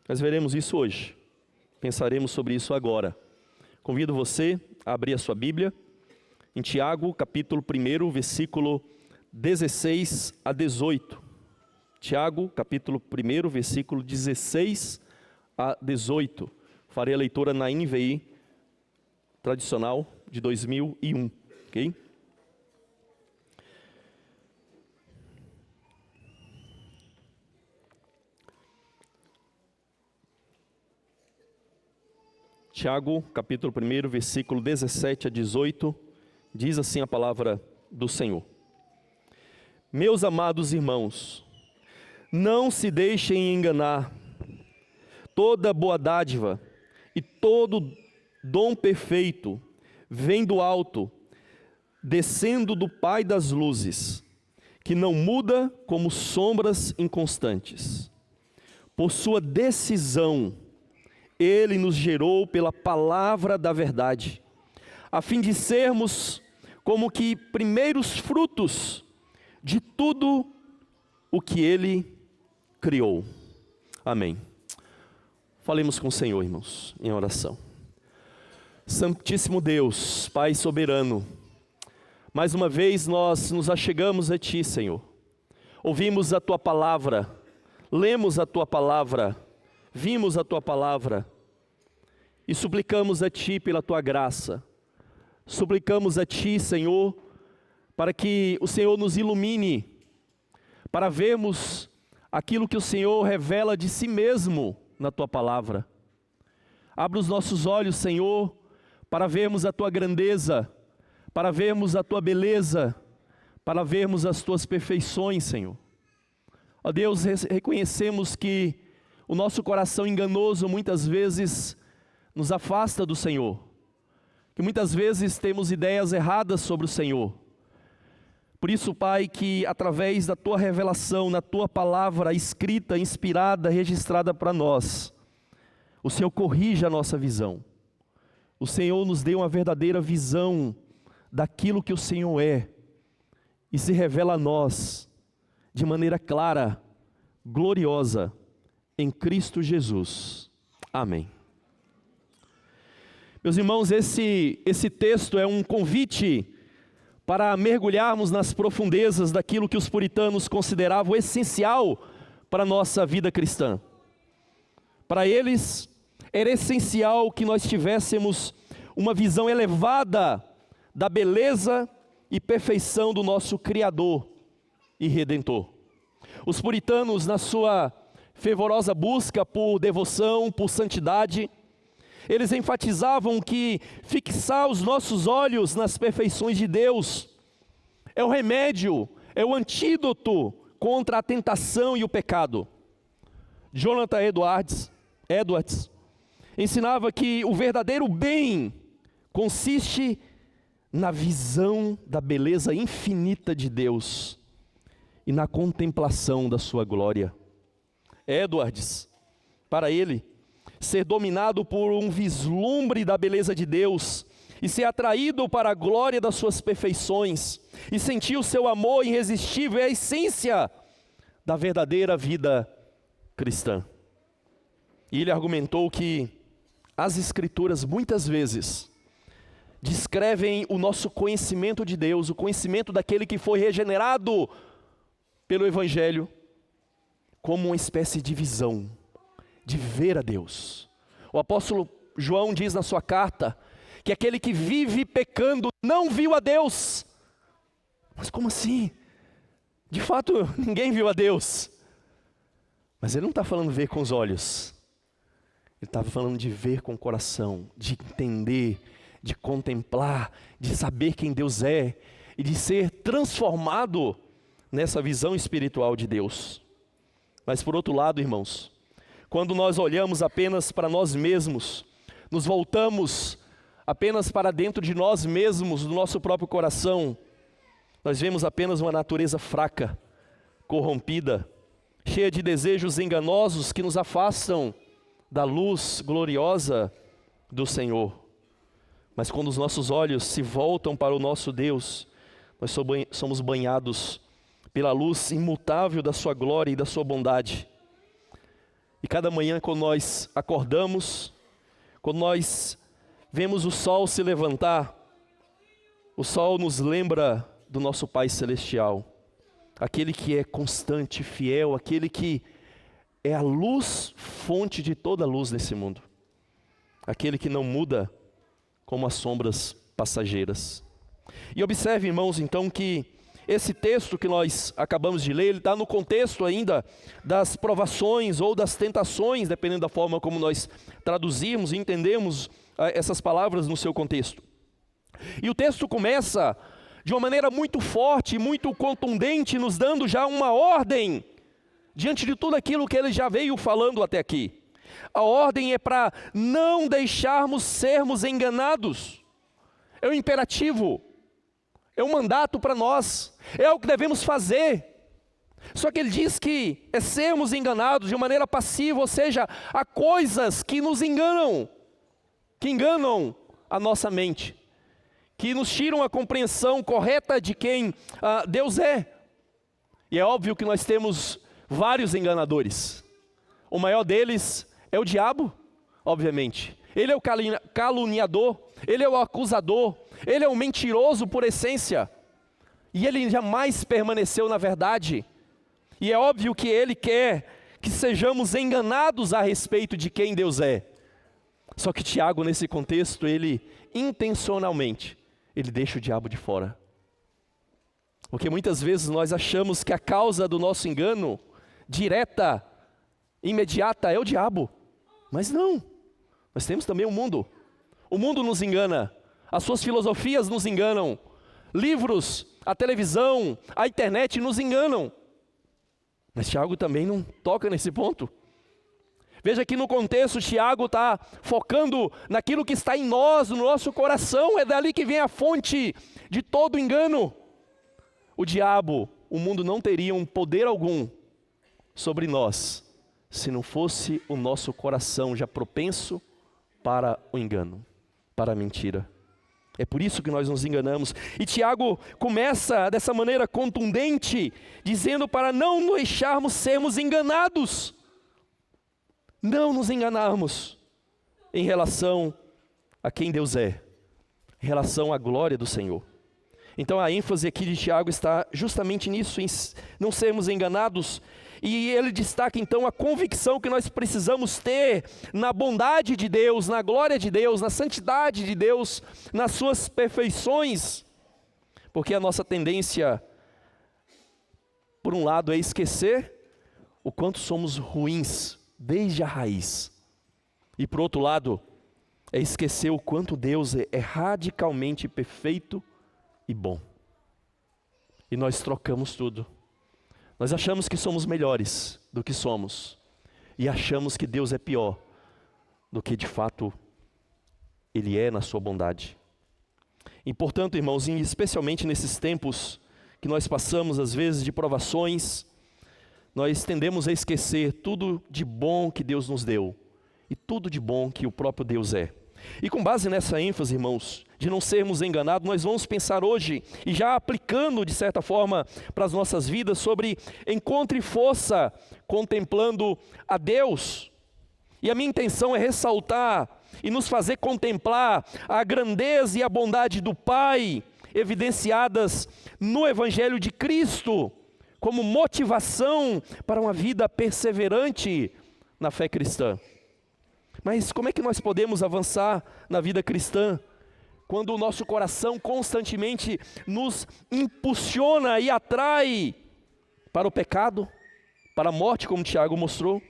Nós veremos isso hoje. Pensaremos sobre isso agora. Convido você a abrir a sua Bíblia em Tiago, capítulo 1, versículo 16 a 18. Tiago, capítulo 1, versículo 16 a 18. Farei a leitura na NVI tradicional de 2001, ok? Tiago, capítulo 1, versículo 17 a 18, diz assim a palavra do Senhor. Meus amados irmãos, não se deixem enganar. Toda boa dádiva e todo dom perfeito vem do alto, descendo do Pai das luzes, que não muda como sombras inconstantes. Por sua decisão, Ele nos gerou pela palavra da verdade, a fim de sermos como que primeiros frutos de tudo o que Ele criou. Amém. Falemos com o Senhor, irmãos, em oração. Santíssimo Deus, Pai soberano, mais uma vez nós nos achegamos a Ti, Senhor. Ouvimos a Tua palavra, lemos a Tua palavra, vimos a Tua palavra e suplicamos a Ti pela Tua graça. Suplicamos a Ti, Senhor, para que o Senhor nos ilumine, para vermos aquilo que o Senhor revela de Si mesmo na Tua palavra. Abra os nossos olhos, Senhor, para vermos a Tua grandeza, para vermos a Tua beleza, para vermos as Tuas perfeições, Senhor. Ó Deus, reconhecemos que o nosso coração enganoso muitas vezes nos afasta do Senhor, que muitas vezes temos ideias erradas sobre o Senhor. Por isso, Pai, que através da Tua revelação, na Tua palavra escrita, inspirada, registrada para nós, o Senhor corrija a nossa visão. O Senhor nos dê uma verdadeira visão daquilo que o Senhor é e se revela a nós de maneira clara, gloriosa, em Cristo Jesus. Amém. Meus irmãos, esse texto é um convite para mergulharmos nas profundezas daquilo que os puritanos consideravam essencial para a nossa vida cristã. Para eles, era essencial que nós tivéssemos uma visão elevada da beleza e perfeição do nosso Criador e Redentor. Os puritanos, na sua fervorosa busca por devoção, por santidade, eles enfatizavam que fixar os nossos olhos nas perfeições de Deus é o remédio, é o antídoto contra a tentação e o pecado. Jonathan Edwards ensinava que o verdadeiro bem consiste na visão da beleza infinita de Deus e na contemplação da sua glória. Edwards, para ele, ser dominado por um vislumbre da beleza de Deus e ser atraído para a glória das suas perfeições e sentir o seu amor irresistível é a essência da verdadeira vida cristã. E ele argumentou que as Escrituras muitas vezes descrevem o nosso conhecimento de Deus, o conhecimento daquele que foi regenerado pelo Evangelho, como uma espécie de visão, de ver a Deus. O apóstolo João diz na sua carta que aquele que vive pecando não viu a Deus. Mas como assim? De fato, ninguém viu a Deus. Mas ele não está falando ver com os olhos. Ele estava falando de ver com o coração, de entender, de contemplar, de saber quem Deus é e de ser transformado nessa visão espiritual de Deus. Mas por outro lado, irmãos, quando nós olhamos apenas para nós mesmos, nos voltamos apenas para dentro de nós mesmos, do nosso próprio coração, nós vemos apenas uma natureza fraca, corrompida, cheia de desejos enganosos que nos afastam da luz gloriosa do Senhor. Mas quando os nossos olhos se voltam para o nosso Deus, nós somos banhados pela luz imutável da sua glória e da sua bondade. E cada manhã, quando nós acordamos, quando nós vemos o sol se levantar, o sol nos lembra do nosso Pai Celestial, aquele que é constante, fiel, aquele que é a luz, fonte de toda a luz nesse mundo, aquele que não muda como as sombras passageiras. E observe, irmãos, então, que esse texto que nós acabamos de ler, ele está no contexto ainda das provações ou das tentações, dependendo da forma como nós traduzirmos e entendemos essas palavras no seu contexto. E o texto começa de uma maneira muito forte, muito contundente, nos dando já uma ordem, diante de tudo aquilo que ele já veio falando até aqui. A ordem é para não deixarmos sermos enganados. É um imperativo, é um mandato para nós, é o que devemos fazer. Só que ele diz que é sermos enganados de maneira passiva, ou seja, há coisas que nos enganam, que enganam a nossa mente, que nos tiram a compreensão correta de quem Deus é. E é óbvio que nós temos vários enganadores. O maior deles é o diabo, obviamente. Ele é o caluniador, ele é o acusador, ele é o mentiroso por essência. E ele jamais permaneceu na verdade. E é óbvio que ele quer que sejamos enganados a respeito de quem Deus é. Só que Tiago, nesse contexto, ele intencionalmente, ele deixa o diabo de fora. Porque muitas vezes nós achamos que a causa do nosso engano, direta, imediata, é o diabo. Mas não. Nós temos também o mundo. O mundo nos engana. As suas filosofias nos enganam. Livros, a televisão, a internet nos enganam. Mas Tiago também não toca nesse ponto. Veja que no contexto Tiago está focando naquilo que está em nós, no nosso coração. É dali que vem a fonte de todo engano. O diabo, o mundo não teria um poder algum sobre nós, se não fosse o nosso coração já propenso para o engano, para a mentira. É por isso que nós nos enganamos. E Tiago começa dessa maneira contundente, dizendo para não deixarmos sermos enganados. Não nos enganarmos em relação a quem Deus é, em relação à glória do Senhor. Então a ênfase aqui de Tiago está justamente nisso, em não sermos enganados. E ele destaca então a convicção que nós precisamos ter na bondade de Deus, na glória de Deus, na santidade de Deus, nas suas perfeições. Porque a nossa tendência, por um lado, é esquecer o quanto somos ruins desde a raiz. E por outro lado, é esquecer o quanto Deus é radicalmente perfeito e bom. E nós trocamos tudo. Nós achamos que somos melhores do que somos. E achamos que Deus é pior do que de fato Ele é na sua bondade. E portanto, irmãos, especialmente nesses tempos que nós passamos às vezes de provações, nós tendemos a esquecer tudo de bom que Deus nos deu. E tudo de bom que o próprio Deus é. E com base nessa ênfase, irmãos, de não sermos enganados, nós vamos pensar hoje, e já aplicando de certa forma para as nossas vidas, sobre encontre força contemplando a Deus. E a minha intenção é ressaltar e nos fazer contemplar a grandeza e a bondade do Pai, evidenciadas no Evangelho de Cristo, como motivação para uma vida perseverante na fé cristã. Mas como é que nós podemos avançar na vida cristã quando o nosso coração constantemente nos impulsiona e atrai para o pecado, para a morte, como Tiago mostrou?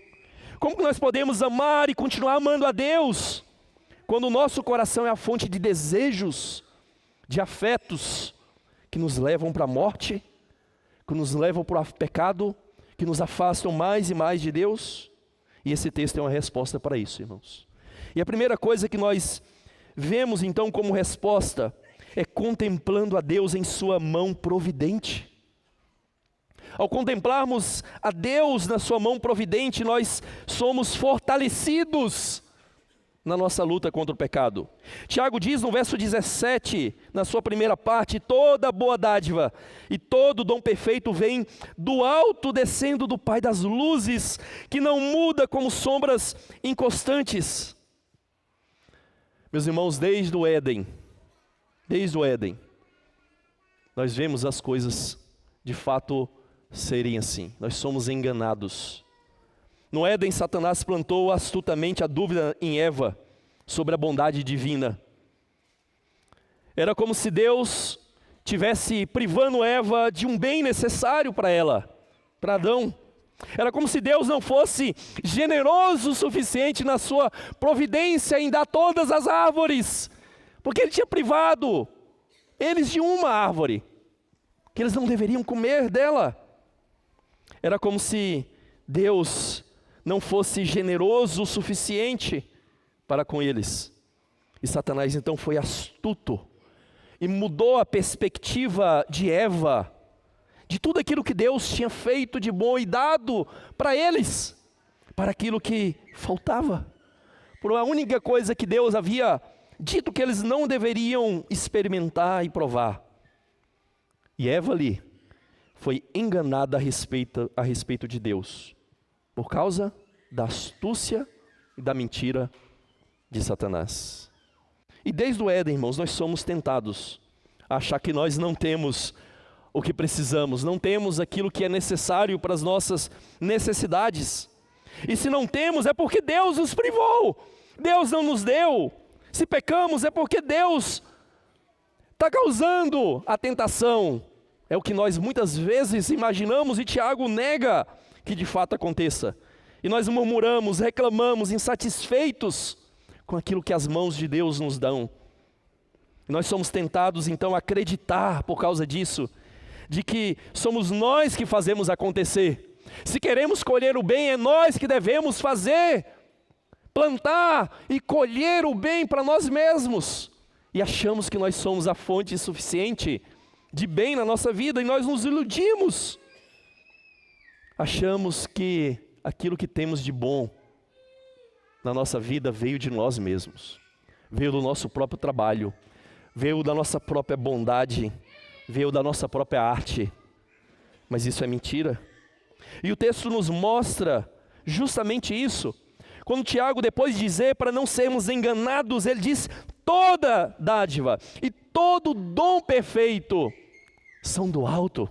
Como que nós podemos amar e continuar amando a Deus quando o nosso coração é a fonte de desejos, de afetos que nos levam para a morte, que nos levam para o pecado, que nos afastam mais e mais de Deus? E esse texto é uma resposta para isso, irmãos. E a primeira coisa que nós vemos então como resposta é contemplando a Deus em sua mão providente. Ao contemplarmos a Deus na sua mão providente, nós somos fortalecidos na nossa luta contra o pecado. Tiago diz no verso 17, na sua primeira parte: toda boa dádiva e todo dom perfeito vem do alto, descendo do Pai das luzes, que não muda como sombras inconstantes. Meus irmãos, desde o Éden, nós vemos as coisas de fato serem assim. Nós somos enganados. No Éden, Satanás plantou astutamente a dúvida em Eva sobre a bondade divina. Era como se Deus tivesse privando Eva de um bem necessário para ela, para Adão. Era como se Deus não fosse generoso o suficiente na sua providência em dar todas as árvores, porque Ele tinha privado eles de uma árvore, que eles não deveriam comer dela. Era como se Deus não fosse generoso o suficiente para com eles. E Satanás então foi astuto e mudou a perspectiva de Eva, de tudo aquilo que Deus tinha feito de bom e dado para eles, para aquilo que faltava, por a única coisa que Deus havia dito que eles não deveriam experimentar e provar. E Eva ali foi enganada a respeito de Deus, por causa da astúcia e da mentira de Satanás. E desde o Éden, irmãos, nós somos tentados a achar que nós não temos o que precisamos, não temos aquilo que é necessário para as nossas necessidades. E se não temos, é porque Deus nos privou, Deus não nos deu. Se pecamos, é porque Deus está causando a tentação. É o que nós muitas vezes imaginamos, e Tiago nega que de fato aconteça. E nós murmuramos, reclamamos, insatisfeitos com aquilo que as mãos de Deus nos dão. E nós somos tentados então a acreditar, por causa disso, de que somos nós que fazemos acontecer. Se queremos colher o bem, é nós que devemos fazer, plantar e colher o bem para nós mesmos. E achamos que nós somos a fonte suficiente de bem na nossa vida, e nós nos iludimos. Achamos que aquilo que temos de bom na nossa vida veio de nós mesmos, veio do nosso próprio trabalho, veio da nossa própria bondade, veio da nossa própria arte. Mas isso é mentira. E o texto nos mostra justamente isso. Quando Tiago, depois de dizer para não sermos enganados, ele diz: toda dádiva e todo dom perfeito são do alto.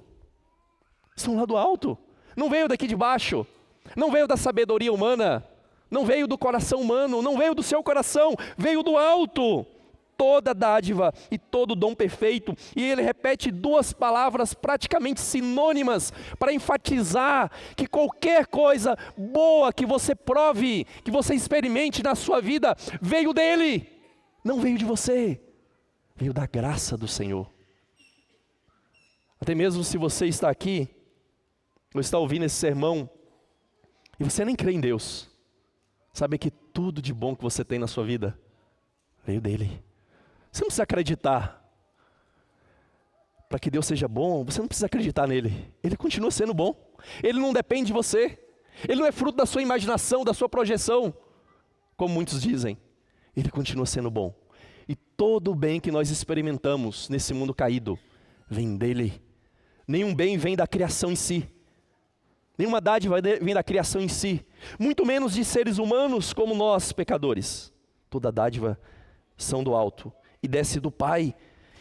São lá do alto. Não veio daqui de baixo, não veio da sabedoria humana, não veio do coração humano, não veio do seu coração, veio do alto. Toda dádiva e todo dom perfeito. E ele repete duas palavras praticamente sinônimas para enfatizar que qualquer coisa boa que você prove, que você experimente na sua vida, veio dele, não veio de você, veio da graça do Senhor. Até mesmo se você está aqui, ou está ouvindo esse sermão, e você nem crê em Deus, sabe que tudo de bom que você tem na sua vida veio dele. Você não precisa acreditar. Para que Deus seja bom, você não precisa acreditar nele. Ele continua sendo bom. Ele não depende de você. Ele não é fruto da sua imaginação, da sua projeção, como muitos dizem. Ele continua sendo bom. E todo o bem que nós experimentamos nesse mundo caído vem dele. Nenhum bem vem da criação em si. Nenhuma dádiva vem da criação em si. Muito menos de seres humanos como nós, pecadores. Toda dádiva são do alto e desce do Pai.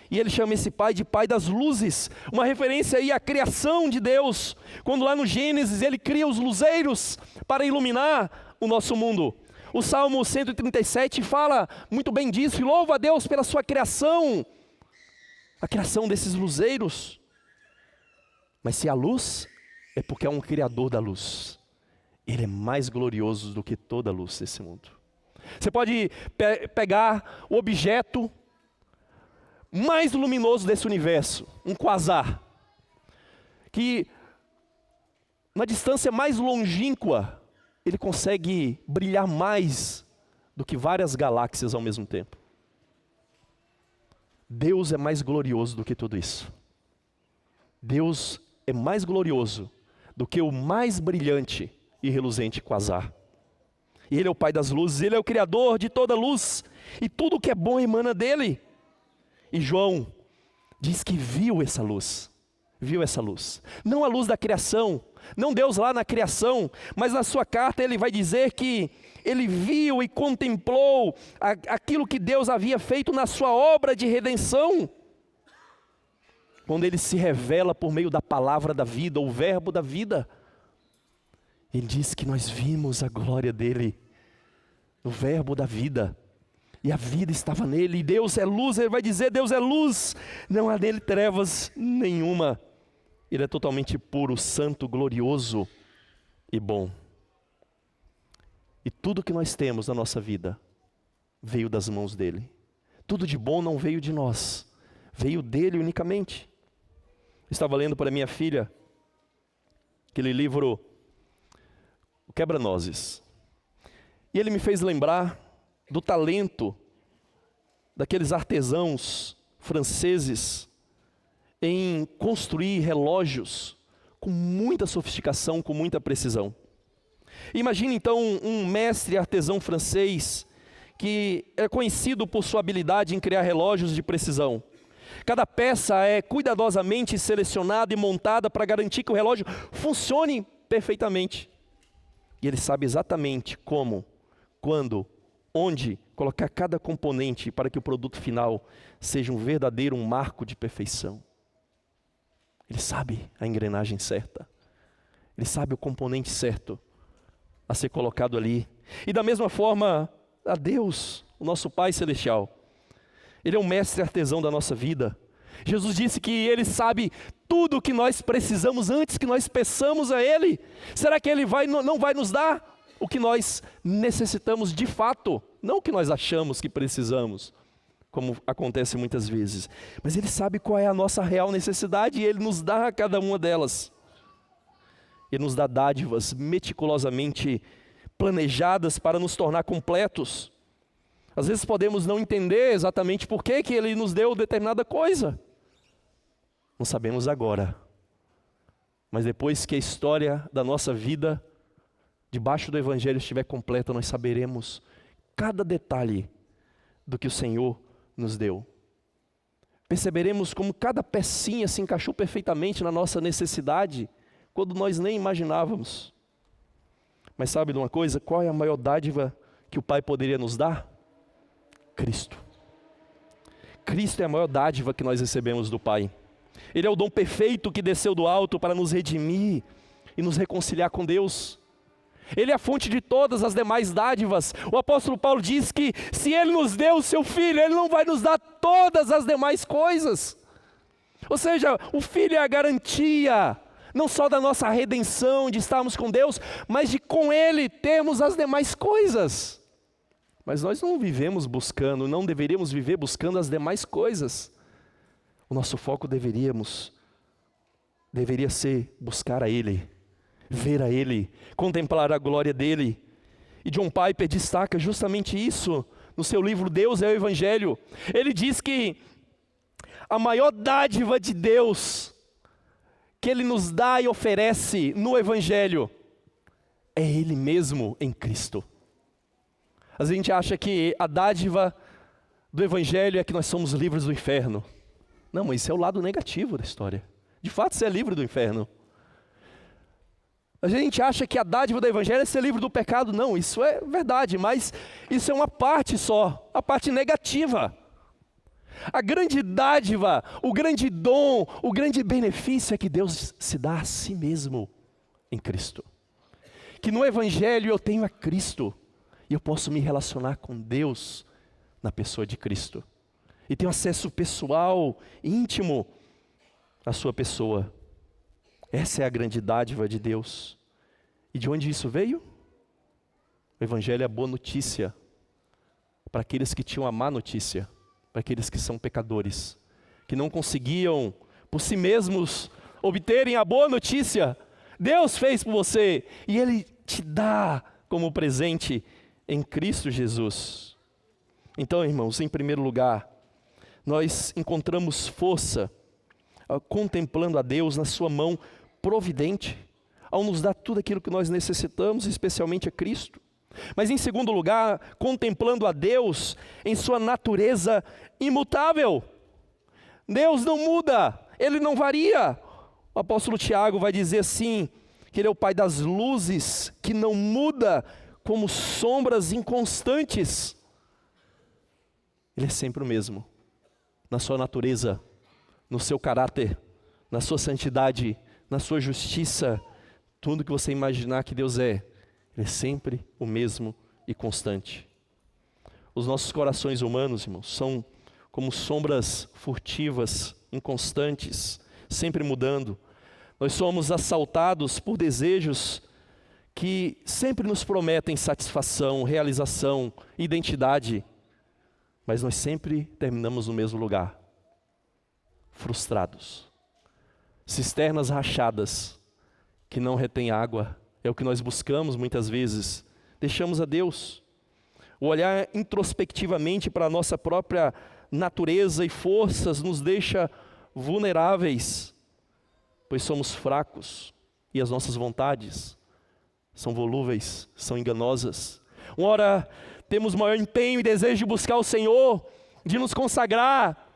E ele chama esse Pai de Pai das luzes, uma referência aí à criação de Deus, quando lá no Gênesis ele cria os luzeiros para iluminar o nosso mundo. O Salmo 137 fala muito bem disso, e louva a Deus pela sua criação, a criação desses luzeiros. Mas se a luz, é porque é um criador da luz. Ele é mais glorioso do que toda a luz desse mundo. Você pode pegar o objeto mais luminoso desse universo, um quasar, que na distância mais longínqua, ele consegue brilhar mais do que várias galáxias ao mesmo tempo. Deus é mais glorioso do que tudo isso. Deus é mais glorioso do que o mais brilhante e reluzente quasar. E Ele é o Pai das luzes, Ele é o Criador de toda luz, e tudo que é bom emana dEle. E João diz que viu essa luz, não a luz da criação, não Deus lá na criação, mas na sua carta ele vai dizer que ele viu e contemplou aquilo que Deus havia feito na sua obra de redenção, quando Ele se revela por meio da palavra da vida, o verbo da vida. Ele diz que nós vimos a glória dEle, o verbo da vida, e a vida estava nele, e Deus é luz. Ele vai dizer, Deus é luz, não há nele trevas nenhuma. Ele é totalmente puro, santo, glorioso e bom. E tudo que nós temos na nossa vida veio das mãos dEle. Tudo de bom não veio de nós, veio dEle unicamente. Estava lendo para minha filha aquele livro, O Quebra-Nozes. E ele me fez lembrar do talento daqueles artesãos franceses em construir relógios com muita sofisticação, com muita precisão. Imagine então um mestre artesão francês que é conhecido por sua habilidade em criar relógios de precisão. Cada peça é cuidadosamente selecionada e montada para garantir que o relógio funcione perfeitamente. E ele sabe exatamente como, quando, onde colocar cada componente para que o produto final seja um verdadeiro marco de perfeição. Ele sabe a engrenagem certa. Ele sabe o componente certo a ser colocado ali. E da mesma forma, a Deus, o nosso Pai Celestial, Ele é o mestre artesão da nossa vida. Jesus disse que Ele sabe tudo o que nós precisamos antes que nós peçamos a Ele. Será que Ele não vai nos dar o que nós necessitamos de fato? Não o que nós achamos que precisamos, como acontece muitas vezes. Mas Ele sabe qual é a nossa real necessidade e Ele nos dá cada uma delas. Ele nos dá dádivas meticulosamente planejadas para nos tornar completos. Às vezes podemos não entender exatamente por que Ele nos deu determinada coisa. Não sabemos agora. Mas depois que a história da nossa vida, debaixo do Evangelho, estiver completa, nós saberemos cada detalhe do que o Senhor nos deu. Perceberemos como cada pecinha se encaixou perfeitamente na nossa necessidade, quando nós nem imaginávamos. Mas sabe de uma coisa? Qual é a maior dádiva que o Pai poderia nos dar? Cristo. Cristo é a maior dádiva que nós recebemos do Pai. Ele é o dom perfeito que desceu do alto para nos redimir e nos reconciliar com Deus. Ele é a fonte de todas as demais dádivas. O apóstolo Paulo diz que se Ele nos deu o seu Filho, Ele não vai nos dar todas as demais coisas. Ou seja, o Filho é a garantia, não só da nossa redenção, de estarmos com Deus, mas de com Ele termos as demais coisas. Mas nós não vivemos buscando, não deveríamos viver buscando as demais coisas. O nosso foco deveria ser buscar a Ele, ver a Ele, contemplar a glória dEle. E John Piper destaca justamente isso no seu livro Deus é o Evangelho. Ele diz que a maior dádiva de Deus que Ele nos dá e oferece no Evangelho é Ele mesmo em Cristo. A gente acha que a dádiva do Evangelho é que nós somos livres do inferno. Não, mas isso é o lado negativo da história. De fato, você é livre do inferno. A gente acha que a dádiva do Evangelho é ser livre do pecado. Não, isso é verdade, mas isso é uma parte só, a parte negativa. A grande dádiva, o grande dom, o grande benefício é que Deus se dá a si mesmo em Cristo. Que no Evangelho eu tenho a Cristo e eu posso me relacionar com Deus na pessoa de Cristo. E tenho acesso pessoal, íntimo à sua pessoa. Essa é a grande dádiva de Deus. E de onde isso veio? O Evangelho é a boa notícia para aqueles que tinham a má notícia, para aqueles que são pecadores, que não conseguiam por si mesmos obterem a boa notícia. Deus fez por você e Ele te dá como presente em Cristo Jesus. Então, irmãos, em primeiro lugar, nós encontramos força contemplando a Deus na sua mão providente, ao nos dar tudo aquilo que nós necessitamos, especialmente a Cristo. Mas em segundo lugar, contemplando a Deus em sua natureza imutável. Deus não muda, Ele não varia. O apóstolo Tiago vai dizer assim, que Ele é o Pai das luzes, que não muda como sombras inconstantes. Ele é sempre o mesmo, na sua natureza, no seu caráter, na sua santidade, na sua justiça, tudo que você imaginar que Deus é, Ele é sempre o mesmo e constante. Os nossos corações humanos, irmãos, são como sombras furtivas, inconstantes, sempre mudando. Nós somos assaltados por desejos que sempre nos prometem satisfação, realização, identidade, mas nós sempre terminamos no mesmo lugar, frustrados. Cisternas rachadas, que não retêm água, é o que nós buscamos muitas vezes. Deixamos a Deus. O olhar introspectivamente para a nossa própria natureza e forças nos deixa vulneráveis, pois somos fracos e as nossas vontades são volúveis, são enganosas. Uma hora temos maior empenho e desejo de buscar o Senhor, de nos consagrar,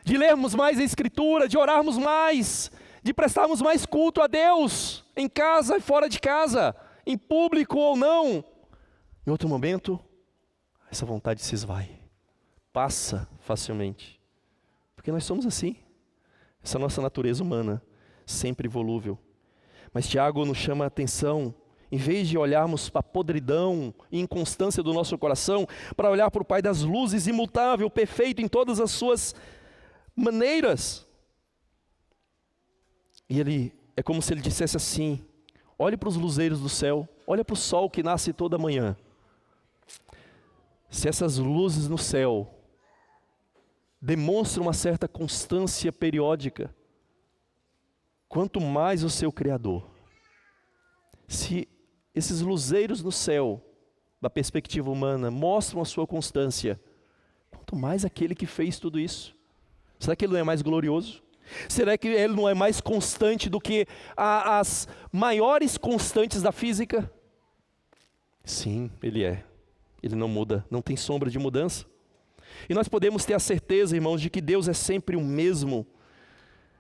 de lermos mais a Escritura, de orarmos mais, de prestarmos mais culto a Deus, em casa e fora de casa, em público ou não. Em outro momento, essa vontade se esvai, passa facilmente, porque nós somos assim, essa nossa natureza humana, sempre volúvel. Mas Tiago nos chama a atenção, em vez de olharmos para a podridão e inconstância do nosso coração, para olhar para o Pai das luzes, imutável, perfeito em todas as suas maneiras. E ele, é como se ele dissesse assim, olhe para os luzeiros do céu, olhe para o sol que nasce toda manhã. Se essas luzes no céu demonstram uma certa constância periódica, quanto mais o seu Criador. Se esses luzeiros no céu, da perspectiva humana, mostram a sua constância, quanto mais aquele que fez tudo isso. Será que ele não é mais glorioso? Será que ele não é mais constante do que as maiores constantes da física? Sim, ele é. Ele não muda, não tem sombra de mudança. E nós podemos ter a certeza, irmãos, de que Deus é sempre o mesmo.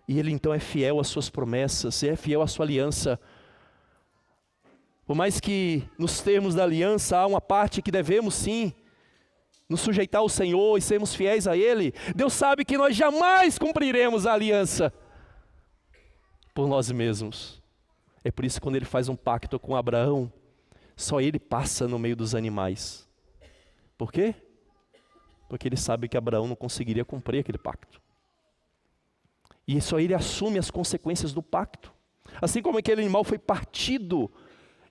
E Ele então é fiel às suas promessas, é fiel à sua aliança. Por mais que nos termos da aliança há uma parte que devemos sim nos sujeitar ao Senhor e sermos fiéis a Ele, Deus sabe que nós jamais cumpriremos a aliança por nós mesmos. É por isso que quando Ele faz um pacto com Abraão, só Ele passa no meio dos animais. Por quê? Porque Ele sabe que Abraão não conseguiria cumprir aquele pacto. E só Ele assume as consequências do pacto. Assim como aquele animal foi partido,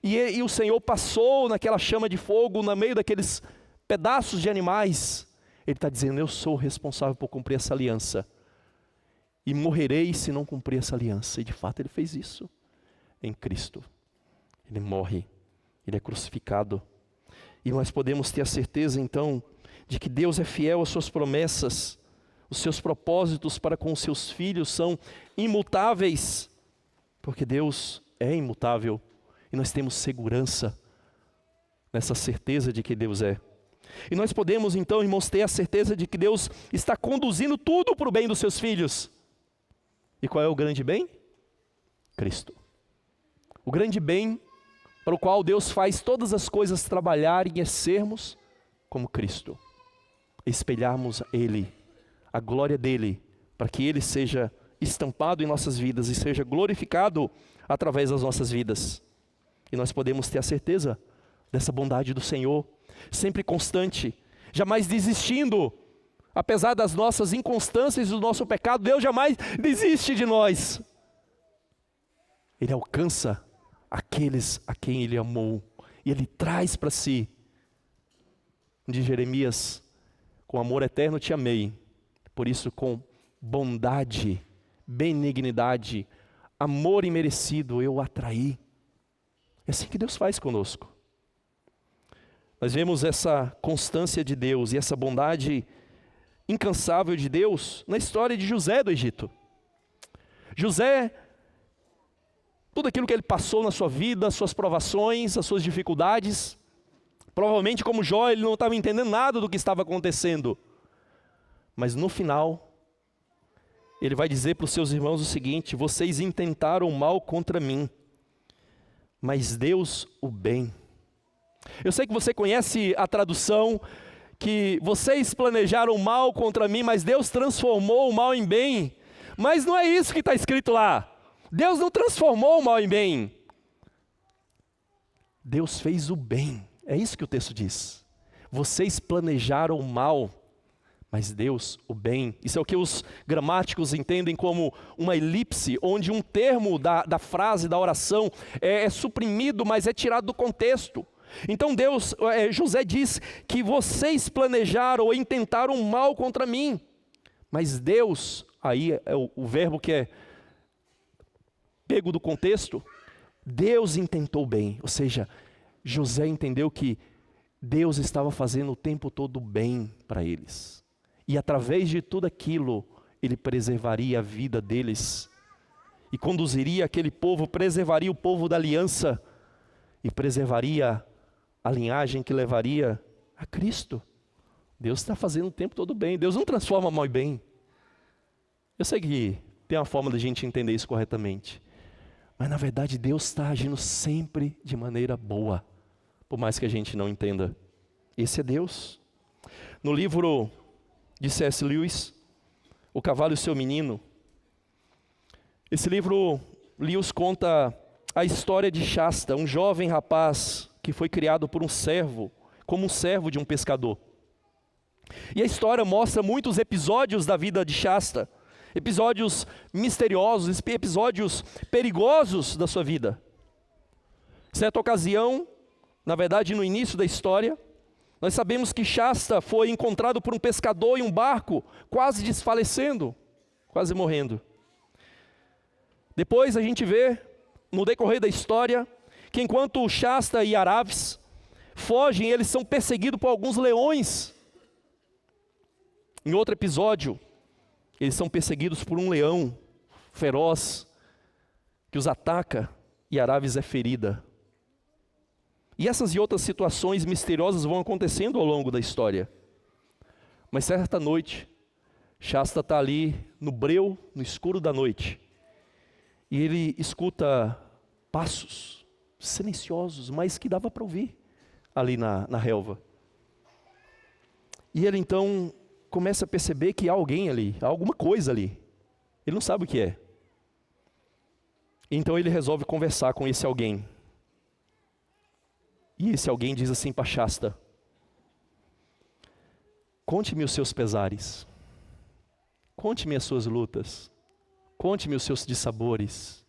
e o Senhor passou naquela chama de fogo, no meio daqueles pedaços de animais, Ele está dizendo, eu sou responsável por cumprir essa aliança, e morrerei se não cumprir essa aliança. E de fato Ele fez isso em Cristo. Ele morre, Ele é crucificado, e nós podemos ter a certeza então, de que Deus é fiel às suas promessas, os seus propósitos para com os seus filhos são imutáveis, porque Deus é imutável, e nós temos segurança nessa certeza de que Deus é. E nós podemos então, irmãos, ter a certeza de que Deus está conduzindo tudo para o bem dos seus filhos. E qual é o grande bem? Cristo. O grande bem para o qual Deus faz todas as coisas trabalharem é sermos como Cristo, espelharmos Ele, a glória dEle, para que Ele seja estampado em nossas vidas e seja glorificado através das nossas vidas. E nós podemos ter a certeza dessa bondade do Senhor, sempre constante, jamais desistindo, apesar das nossas inconstâncias e do nosso pecado, Deus jamais desiste de nós. Ele alcança aqueles a quem Ele amou, e Ele traz para si. De Jeremias, com amor eterno te amei, por isso com bondade, benignidade, amor imerecido eu o atraí. É assim que Deus faz conosco. Nós vemos essa constância de Deus e essa bondade incansável de Deus na história de José do Egito. José tudo aquilo que ele passou na sua vida, as suas provações, as suas dificuldades. Provavelmente, como Jó, ele não estava entendendo nada do que estava acontecendo. Mas no final, ele vai dizer para os seus irmãos o seguinte: vocês intentaram o mal contra mim, mas Deus o bem. Eu sei que você conhece a tradução que vocês planejaram o mal contra mim, mas Deus transformou o mal em bem. Mas não é isso que está escrito lá. Deus não transformou o mal em bem. Deus fez o bem. É isso que o texto diz. Vocês planejaram o mal, mas Deus o bem. Isso é o que os gramáticos entendem como uma elipse, onde um termo da frase, da oração, é suprimido, mas é tirado do contexto. Então José diz que vocês planejaram ou intentaram o mal contra mim, mas Deus, aí é o verbo que é pego do contexto, Deus intentou bem. Ou seja, José entendeu que Deus estava fazendo o tempo todo bem para eles. E através de tudo aquilo, ele preservaria a vida deles. E conduziria aquele povo, preservaria o povo da aliança. E preservaria a linhagem que levaria a Cristo. Deus está fazendo o tempo todo bem. Deus não transforma mal em bem. Eu sei que tem uma forma da gente entender isso corretamente. Mas na verdade Deus está agindo sempre de maneira boa. Por mais que a gente não entenda. Esse é Deus. No livro de C.S. Lewis, O Cavalo e o Seu Menino, esse livro, Lewis conta a história de Shasta, um jovem rapaz que foi criado por um servo, como um servo de um pescador. E a história mostra muitos episódios da vida de Shasta, episódios misteriosos, episódios perigosos da sua vida. Certa ocasião, na verdade no início da história, nós sabemos que Shasta foi encontrado por um pescador em um barco, quase desfalecendo, quase morrendo. Depois a gente vê, no decorrer da história, que enquanto Shasta e Aravis fogem, eles são perseguidos por alguns leões. Em outro episódio, eles são perseguidos por um leão feroz, que os ataca, e Aravis é ferida. E essas e outras situações misteriosas vão acontecendo ao longo da história. Mas certa noite, Shasta está ali no breu, no escuro da noite. E ele escuta passos silenciosos, mas que dava para ouvir ali na relva. E ele então começa a perceber que há alguém ali, há alguma coisa ali. Ele não sabe o que é. Então ele resolve conversar com esse alguém. E esse alguém diz assim para Shasta: conte-me os seus pesares, conte-me as suas lutas, conte-me os seus dissabores.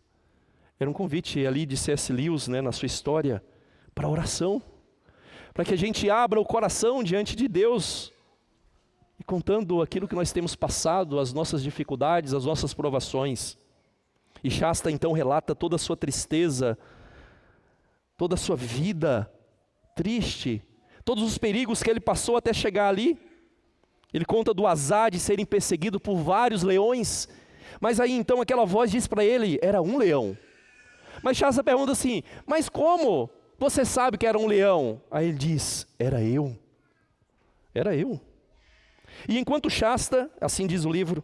Era um convite ali de C.S. Lewis, na sua história, para oração, para que a gente abra o coração diante de Deus, e contando aquilo que nós temos passado, as nossas dificuldades, as nossas provações. E Shasta então relata toda a sua tristeza, toda a sua vida triste, todos os perigos que ele passou até chegar ali. Ele conta do azar de serem perseguidos por vários leões, mas aí então aquela voz diz para ele, era um leão. Mas Shasta pergunta assim, mas como você sabe que era um leão? Aí ele diz, era eu. E enquanto Shasta, assim diz o livro,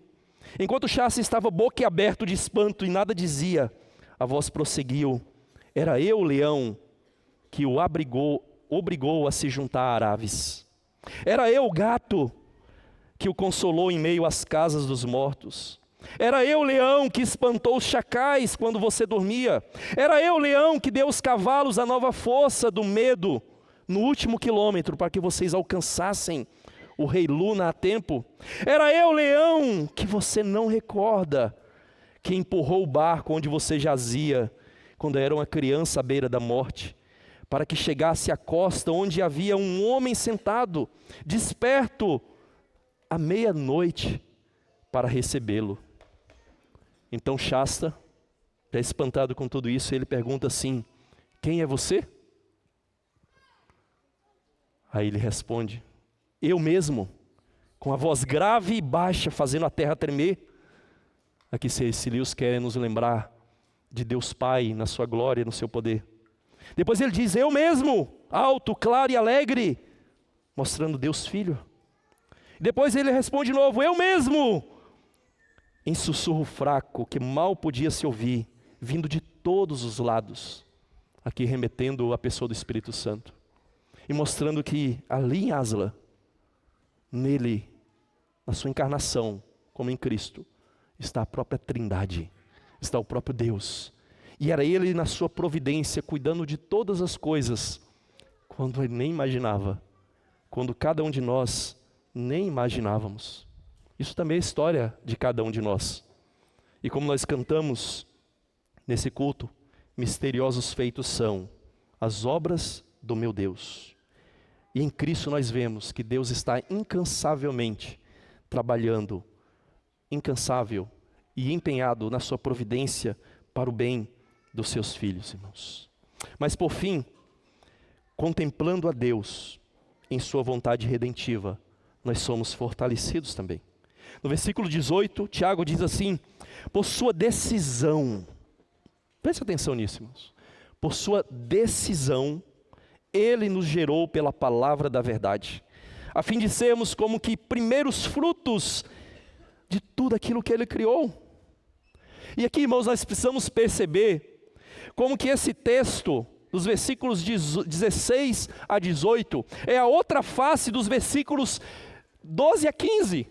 enquanto Shasta estava boquiaberto de espanto e nada dizia, a voz prosseguiu, era eu, leão, que o obrigou a se juntar a Aravis. Era eu, gato, que o consolou em meio às casas dos mortos. Era eu, leão, que espantou os chacais quando você dormia. Era eu, leão, que deu aos cavalos a nova força do medo no último quilômetro para que vocês alcançassem o rei Luna a tempo. Era eu, leão, que você não recorda, que empurrou o barco onde você jazia quando era uma criança à beira da morte, para que chegasse à costa onde havia um homem sentado, desperto, à meia-noite, para recebê-lo. Então Shasta, já espantado com tudo isso, ele pergunta assim, quem é você? Aí ele responde, eu mesmo, com a voz grave e baixa, fazendo a terra tremer. Aqui C.S. Lewis quer nos lembrar de Deus Pai na sua glória, no seu poder. Depois ele diz, eu mesmo, alto, claro e alegre, mostrando Deus Filho. Depois ele responde de novo, eu mesmo, em sussurro fraco, que mal podia se ouvir, vindo de todos os lados, aqui remetendo à pessoa do Espírito Santo, e mostrando que ali em Asla, nele, na sua encarnação, como em Cristo, está a própria Trindade, está o próprio Deus, e era Ele na sua providência, cuidando de todas as coisas, quando Ele nem imaginava, quando cada um de nós nem imaginávamos. Isso também é a história de cada um de nós. E como nós cantamos nesse culto, misteriosos feitos são as obras do meu Deus. E em Cristo nós vemos que Deus está incansavelmente trabalhando, incansável e empenhado na sua providência para o bem dos seus filhos, irmãos. Mas por fim, contemplando a Deus em sua vontade redentiva, nós somos fortalecidos também. No versículo 18, Tiago diz assim, por sua decisão, preste atenção nisso, irmãos, por sua decisão, Ele nos gerou pela palavra da verdade, a fim de sermos como que primeiros frutos de tudo aquilo que Ele criou. E aqui, irmãos, nós precisamos perceber como que esse texto, dos versículos 16 a 18, é a outra face dos versículos 12 a 15.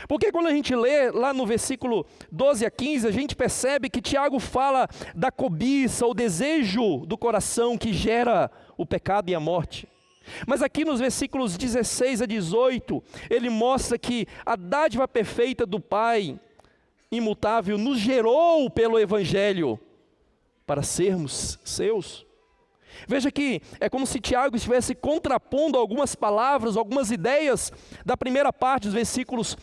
Porque quando a gente lê lá no versículo 12 a 15, a gente percebe que Tiago fala da cobiça, o desejo do coração que gera o pecado e a morte. Mas aqui nos versículos 16 a 18, ele mostra que a dádiva perfeita do Pai, imutável, nos gerou pelo Evangelho, para sermos seus. Veja que é como se Tiago estivesse contrapondo algumas palavras, algumas ideias da primeira parte, dos versículos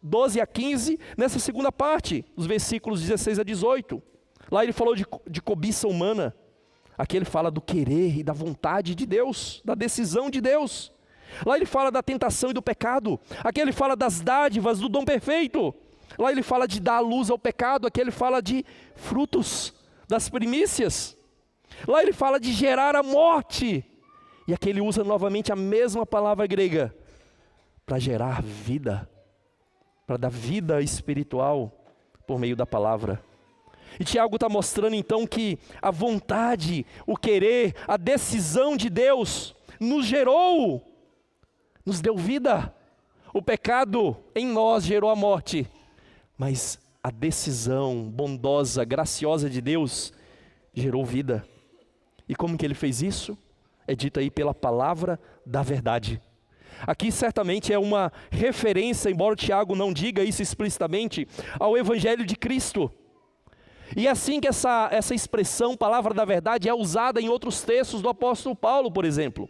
12 a 15, nessa segunda parte, dos versículos 16 a 18. Lá ele falou de cobiça humana, aqui ele fala do querer e da vontade de Deus, da decisão de Deus. Lá ele fala da tentação e do pecado, aqui ele fala das dádivas, do dom perfeito. Lá ele fala de dar luz ao pecado, aqui ele fala de frutos, das primícias. Lá ele fala de gerar a morte, e aqui ele usa novamente a mesma palavra grega, para gerar vida, para dar vida espiritual, por meio da palavra. E Tiago está mostrando então que a vontade, o querer, a decisão de Deus, nos gerou, nos deu vida. O pecado em nós gerou a morte, mas a decisão bondosa, graciosa de Deus, gerou vida. E como que ele fez isso? É dito aí pela palavra da verdade. Aqui certamente é uma referência, embora o Tiago não diga isso explicitamente, ao Evangelho de Cristo. E é assim que essa expressão, palavra da verdade, é usada em outros textos do apóstolo Paulo, por exemplo.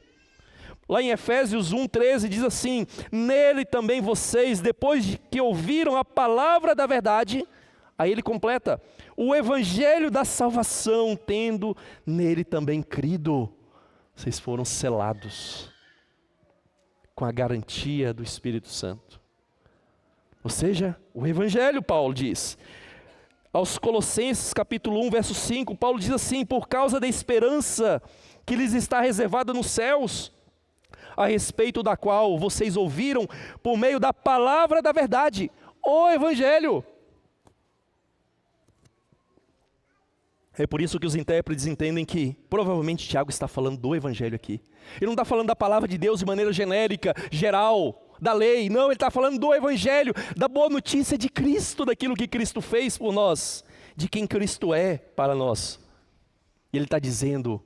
Lá em Efésios 1:13 diz assim, nele também vocês, depois de que ouviram a palavra da verdade, aí ele completa, o evangelho da salvação, tendo nele também crido, vocês foram selados com a garantia do Espírito Santo. Ou seja, o evangelho, Paulo diz. Aos Colossenses capítulo 1, verso 5, Paulo diz assim, por causa da esperança que lhes está reservada nos céus, a respeito da qual vocês ouviram por meio da palavra da verdade, o evangelho. É por isso que os intérpretes entendem que provavelmente Tiago está falando do evangelho aqui. Ele não está falando da palavra de Deus de maneira genérica, geral, da lei. Não, ele está falando do evangelho, da boa notícia de Cristo, daquilo que Cristo fez por nós, de quem Cristo é para nós. E ele está dizendo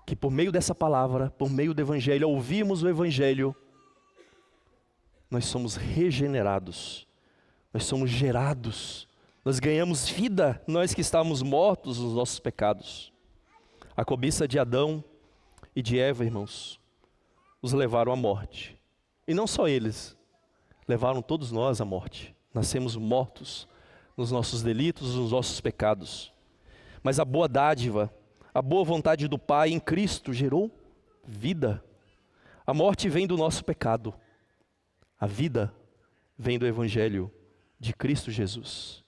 que por meio dessa palavra, por meio do evangelho, ao ouvirmos o evangelho, nós somos regenerados, nós somos gerados, nós ganhamos vida, nós que estávamos mortos nos nossos pecados. A cobiça de Adão e de Eva, irmãos, os levaram à morte. E não só eles, levaram todos nós à morte. Nascemos mortos nos nossos delitos, nos nossos pecados. Mas a boa dádiva, a boa vontade do Pai em Cristo gerou vida. A morte vem do nosso pecado. A vida vem do Evangelho de Cristo Jesus.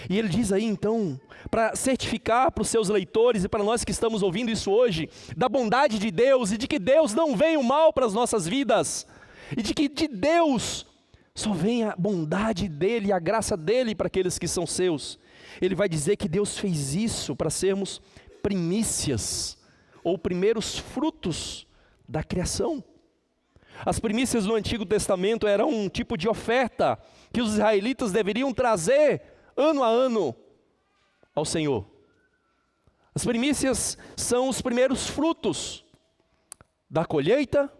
E ele diz aí então, para certificar para os seus leitores e para nós que estamos ouvindo isso hoje, da bondade de Deus e de que Deus não vem o mal para as nossas vidas, e de que de Deus só vem a bondade dEle e a graça dEle para aqueles que são seus. Ele vai dizer que Deus fez isso para sermos primícias, ou primeiros frutos da criação. As primícias no Antigo Testamento eram um tipo de oferta que os israelitas deveriam trazer ano a ano ao Senhor. As primícias são os primeiros frutos da colheita,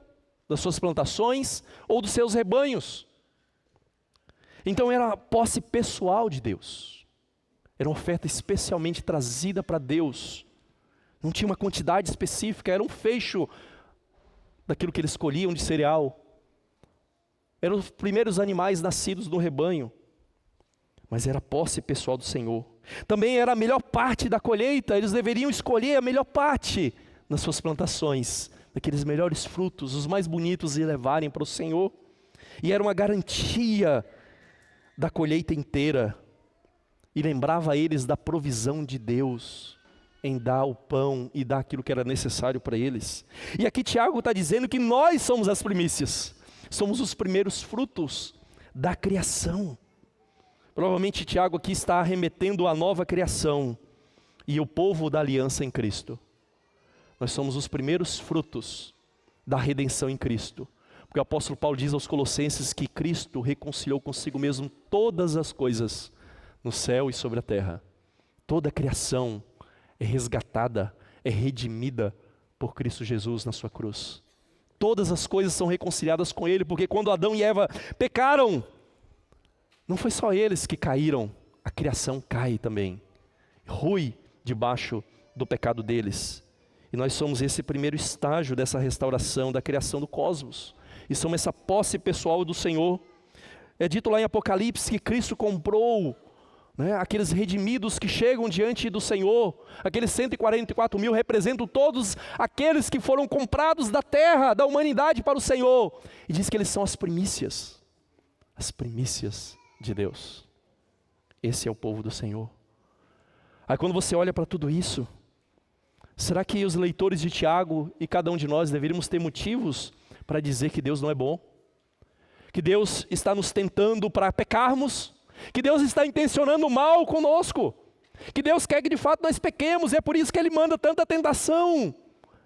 das suas plantações ou dos seus rebanhos. Então era a posse pessoal de Deus. Era uma oferta especialmente trazida para Deus. Não tinha uma quantidade específica, era um fecho daquilo que eles colhiam de cereal. Eram os primeiros animais nascidos no rebanho. Mas era a posse pessoal do Senhor. Também era a melhor parte da colheita, eles deveriam escolher a melhor parte nas suas plantações, daqueles melhores frutos, os mais bonitos, e levarem para o Senhor. E era uma garantia da colheita inteira, e lembrava eles da provisão de Deus, em dar o pão e dar aquilo que era necessário para eles. E aqui Tiago está dizendo que nós somos as primícias, somos os primeiros frutos da criação. Provavelmente Tiago aqui está remetendo à nova criação e o povo da aliança em Cristo. Nós somos os primeiros frutos da redenção em Cristo. Porque o apóstolo Paulo diz aos Colossenses que Cristo reconciliou consigo mesmo todas as coisas no céu e sobre a terra. Toda a criação é resgatada, é redimida por Cristo Jesus na sua cruz. Todas as coisas são reconciliadas com Ele, porque quando Adão e Eva pecaram, não foi só eles que caíram, a criação cai também, rui debaixo do pecado deles. E nós somos esse primeiro estágio dessa restauração, da criação do cosmos. E somos essa posse pessoal do Senhor. É dito lá em Apocalipse que Cristo comprou, aqueles redimidos que chegam diante do Senhor. Aqueles 144 mil representam todos aqueles que foram comprados da terra, da humanidade para o Senhor. E diz que eles são as primícias de Deus. Esse é o povo do Senhor. Aí quando você olha para tudo isso, será que os leitores de Tiago e cada um de nós deveríamos ter motivos para dizer que Deus não é bom? Que Deus está nos tentando para pecarmos? Que Deus está intencionando mal conosco? Que Deus quer que de fato nós pequemos, e é por isso que Ele manda tanta tentação?